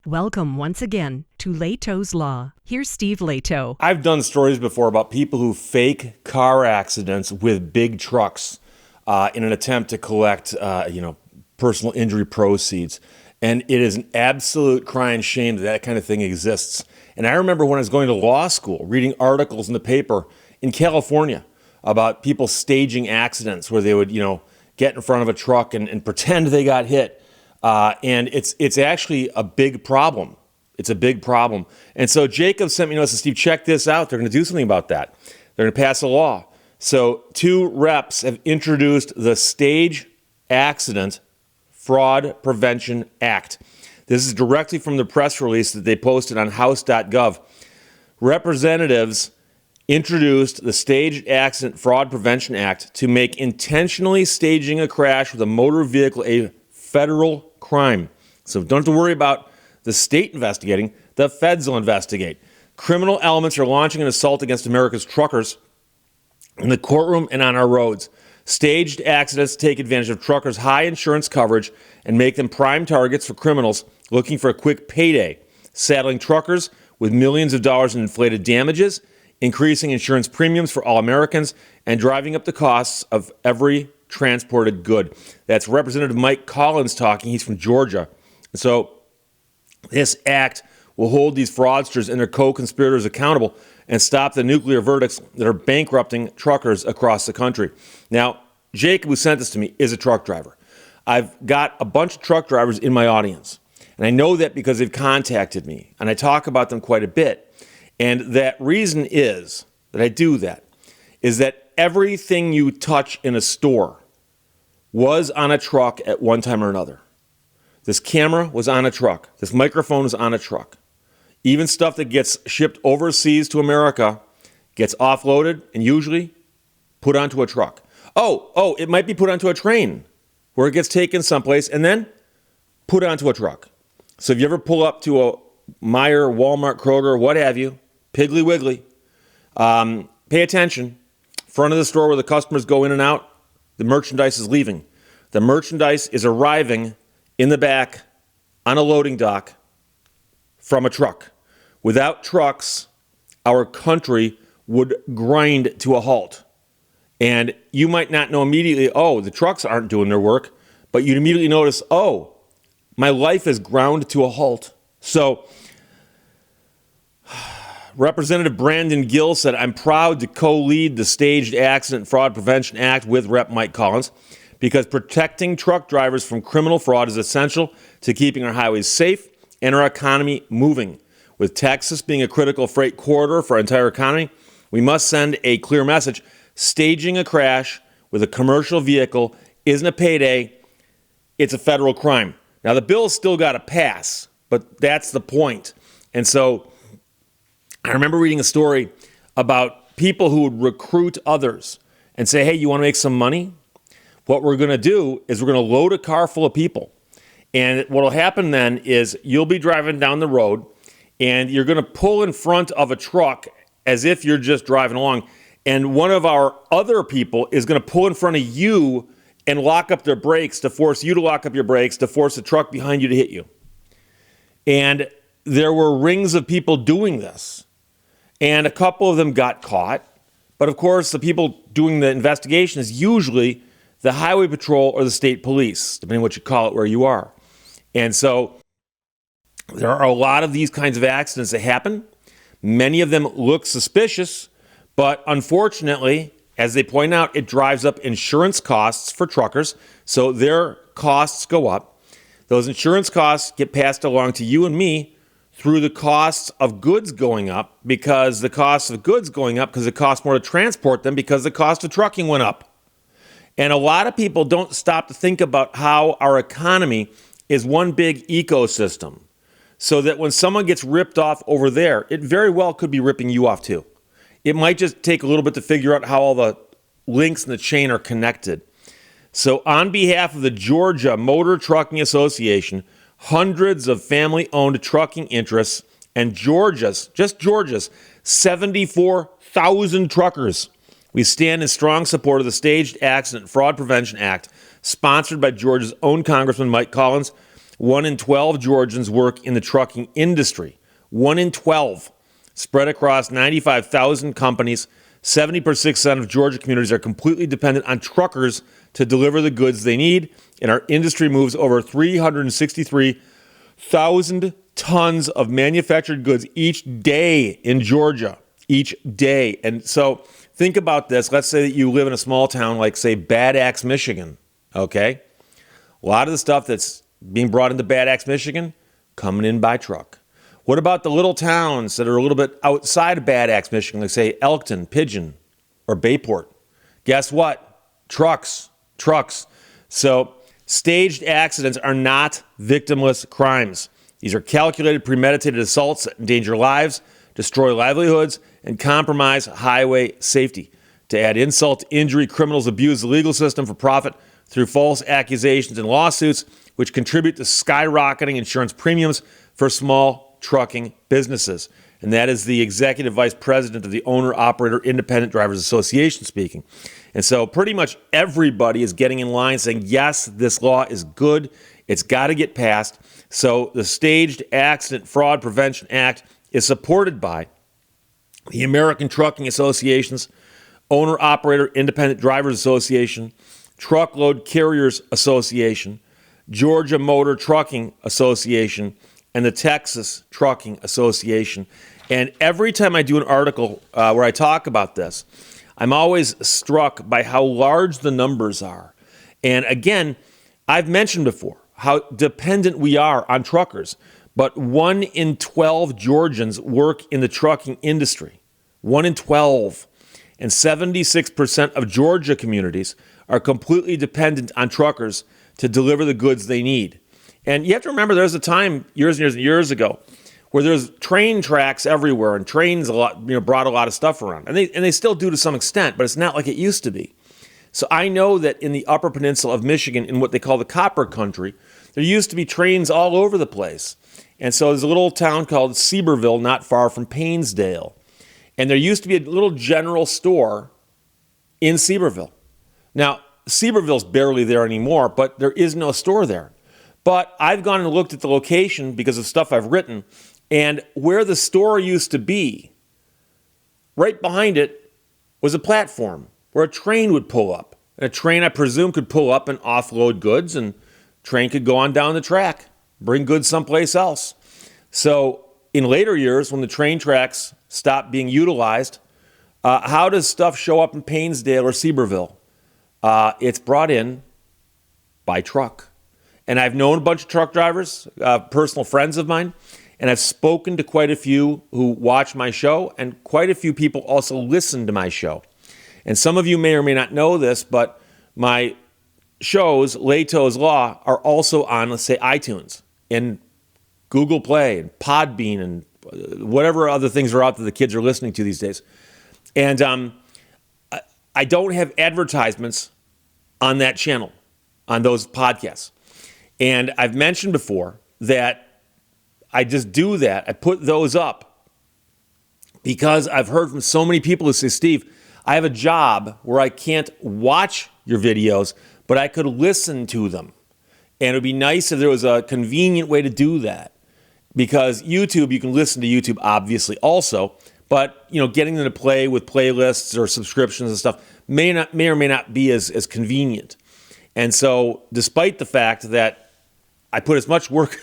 Welcome once again to Lehto's Law. Here's Steve Lehto. I've done stories before about people who fake car accidents with big trucks in an attempt to collect, personal injury proceeds. And it is an absolute crying shame that that kind of thing exists. And I remember when I was going to law school, reading articles in the paper in California about people staging accidents where they would, get in front of a truck and pretend they got hit. And it's actually a big problem. It's a big problem. And so Jacob sent me notes and Steve, check this out. They're going to do something about that. They're going to pass a law. So 2 reps have introduced the Stage Accident Fraud Prevention Act. This is directly from the press release that they posted on house.gov. Representatives introduced the Staged Accident Fraud Prevention Act to make intentionally staging a crash with a motor vehicle a federal crime. So don't have to worry about the state investigating. The feds will investigate. Criminal elements are launching an assault against America's truckers in the courtroom and on our roads. Staged accidents take advantage of truckers' high insurance coverage and make them prime targets for criminals looking for a quick payday, saddling truckers with millions of dollars in inflated damages, increasing insurance premiums for all Americans, and driving up the costs of every transported good. That's Representative Mike Collins talking. He's from Georgia. So this act will hold these fraudsters and their co-conspirators accountable and stop the nuclear verdicts that are bankrupting truckers across the country. Now, Jacob, who sent this to me, is a truck driver. I've got a bunch of truck drivers in my audience, and I know that because they've contacted me, and I talk about them quite a bit. And that reason is that I do that, is that everything you touch in a store was on a truck at one time or another. This camera was on a truck. This microphone was on a truck. Even stuff that gets shipped overseas to America gets offloaded and usually put onto a truck. Oh, it might be put onto a train where it gets taken someplace and then put onto a truck. So if you ever pull up to a Meijer, Walmart, Kroger, what have you, Piggly Wiggly, pay attention. Front of the store where the customers go in and out, the merchandise is leaving. The merchandise is arriving in the back on a loading dock from a truck. Without trucks, our country would grind to a halt. And you might not know immediately, the trucks aren't doing their work, but you'd immediately notice, my life is ground to a halt. So Representative Brandon Gill said, I'm proud to co-lead the Staged Accident Fraud Prevention Act with Rep. Mike Collins because protecting truck drivers from criminal fraud is essential to keeping our highways safe and our economy moving. With Texas being a critical freight corridor for our entire economy, we must send a clear message. Staging a crash with a commercial vehicle isn't a payday, it's a federal crime. Now, the bill's still got to pass, but that's the point. And so I remember reading a story about people who would recruit others and say, hey, you want to make some money? What we're going to do is we're going to load a car full of people. And what will happen then is you'll be driving down the road and you're going to pull in front of a truck as if you're just driving along. And one of our other people is going to pull in front of you and lock up their brakes to force you to lock up your brakes to force the truck behind you to hit you. And there were rings of people doing this. And a couple of them got caught. But of course, the people doing the investigation is usually the highway patrol or the state police, depending on what you call it where you are. And so there are a lot of these kinds of accidents that happen. Many of them look suspicious, but unfortunately, as they point out, it drives up insurance costs for truckers. So their costs go up. Those insurance costs get passed along to you and me through the costs of goods going up because the cost of goods going up because it costs more to transport them because the cost of trucking went up. And a lot of people don't stop to think about how our economy is one big ecosystem. So that when someone gets ripped off over there, it very well could be ripping you off too. It might just take a little bit to figure out how all the links in the chain are connected. So on behalf of the Georgia Motor Trucking Association, hundreds of family-owned trucking interests, and Georgia's 74,000 truckers, we stand in strong support of the Staged Accident Fraud Prevention Act, sponsored by Georgia's own Congressman Mike Collins. 1 in 12 Georgians work in the trucking industry. 1 in 12, spread across 95,000 companies. 70% of Georgia communities are completely dependent on truckers to deliver the goods they need, and our industry moves over 363,000 tons of manufactured goods each day in Georgia, each day. And so think about this. Let's say that you live in a small town like, say, Bad Axe, Michigan, okay? A lot of the stuff that's being brought into Bad Axe, Michigan, coming in by truck. What about the little towns that are a little bit outside of Bad Axe, Michigan, like, say, Elkton, Pigeon, or Bayport? Guess what? Trucks. So staged accidents are not victimless crimes. These are calculated, premeditated assaults that endanger lives, destroy livelihoods, and compromise highway safety. To add insult to injury, criminals abuse the legal system for profit through false accusations and lawsuits, which contribute to skyrocketing insurance premiums for small trucking businesses. And that is the executive vice president of the Owner-Operator Independent Drivers Association speaking. And so pretty much everybody is getting in line saying, yes, this law is good. It's got to get passed. So the Staged Accident Fraud Prevention Act is supported by the American Trucking Associations, Owner-Operator Independent Drivers Association, Truckload Carriers Association, Georgia Motor Trucking Association, and the Texas Trucking Association. And every time I do an article where I talk about this, I'm always struck by how large the numbers are. And again, I've mentioned before how dependent we are on truckers, but 1 in 12 Georgians work in the trucking industry. 1 in 12. And 76% of Georgia communities are completely dependent on truckers to deliver the goods they need. And you have to remember, there was a time years and years and years ago where there's train tracks everywhere, and trains brought a lot of stuff around, and they still do to some extent, but it's not like it used to be. So I know that in the Upper Peninsula of Michigan, in what they call the Copper Country, there used to be trains all over the place. And so there's a little town called Seaborville, not far from Painesdale, and there used to be a little general store in Seaborville. Now, Seaborville's barely there anymore, but there is no store there. But I've gone and looked at the location because of stuff I've written, and where the store used to be, right behind it was a platform where a train would pull up. And a train, I presume, could pull up and offload goods, and train could go on down the track, bring goods someplace else. So in later years, when the train tracks stopped being utilized, how does stuff show up in Painesdale or Seaborville? It's brought in by truck. And I've known a bunch of truck drivers, personal friends of mine, and I've spoken to quite a few who watch my show, and quite a few people also listen to my show. And some of you may or may not know this, but my shows, Lehto's Law, are also on, let's say, iTunes and Google Play and Podbean and whatever other things are out that the kids are listening to these days. And I don't have advertisements on that channel, on those podcasts. And I've mentioned before that I just do that. I put those up because I've heard from so many people who say, Steve, I have a job where I can't watch your videos, but I could listen to them. And it would be nice if there was a convenient way to do that. Because YouTube, you can listen to YouTube obviously also, but getting them to play with playlists or subscriptions and stuff may or may not be as convenient. And so despite the fact that I put as much work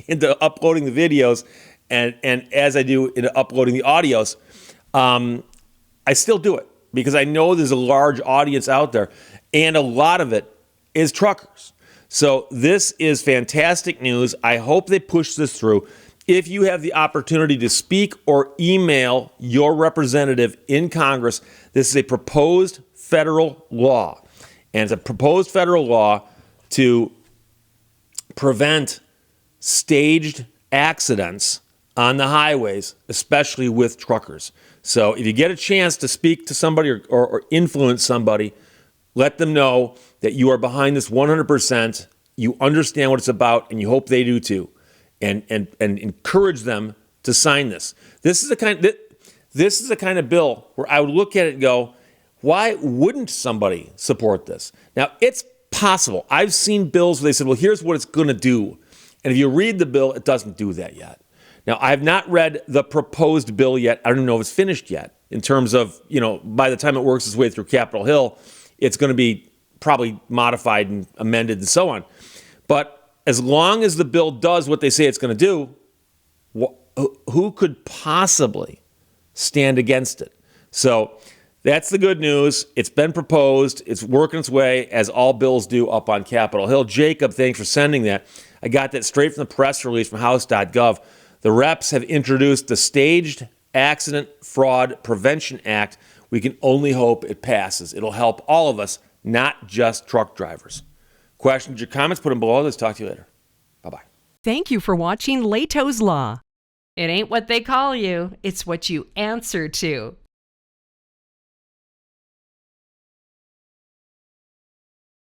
into uploading the videos and as I do into uploading the audios, I still do it because I know there's a large audience out there, and a lot of it is truckers. So this is fantastic news. I hope they push this through. If you have the opportunity to speak or email your representative in Congress, this is a proposed federal law. And it's a proposed federal law to prevent staged accidents on the highways, especially with truckers. So if you get a chance to speak to somebody or influence somebody, let them know that you are behind this 100%. You understand what it's about, and you hope they do too. And encourage them to sign this. This is the kind of bill where I would look at it and go, why wouldn't somebody support this? Now, it's possible. I've seen bills where they said, well, here's what it's going to do. And if you read the bill, it doesn't do that yet. Now, I have not read the proposed bill yet. I don't even know if it's finished yet in terms of, by the time it works its way through Capitol Hill, it's going to be probably modified and amended and so on. But as long as the bill does what they say it's going to do, who could possibly stand against it? So that's the good news. It's been proposed. It's working its way, as all bills do, up on Capitol Hill. Jacob, thanks for sending that. I got that straight from the press release from House.gov. The reps have introduced the Staged Accident Fraud Prevention Act. We can only hope it passes. It'll help all of us, not just truck drivers. Questions or comments, put them below. Let's talk to you later. Bye-bye. Thank you for watching Lehto's Law. It ain't what they call you, it's what you answer to.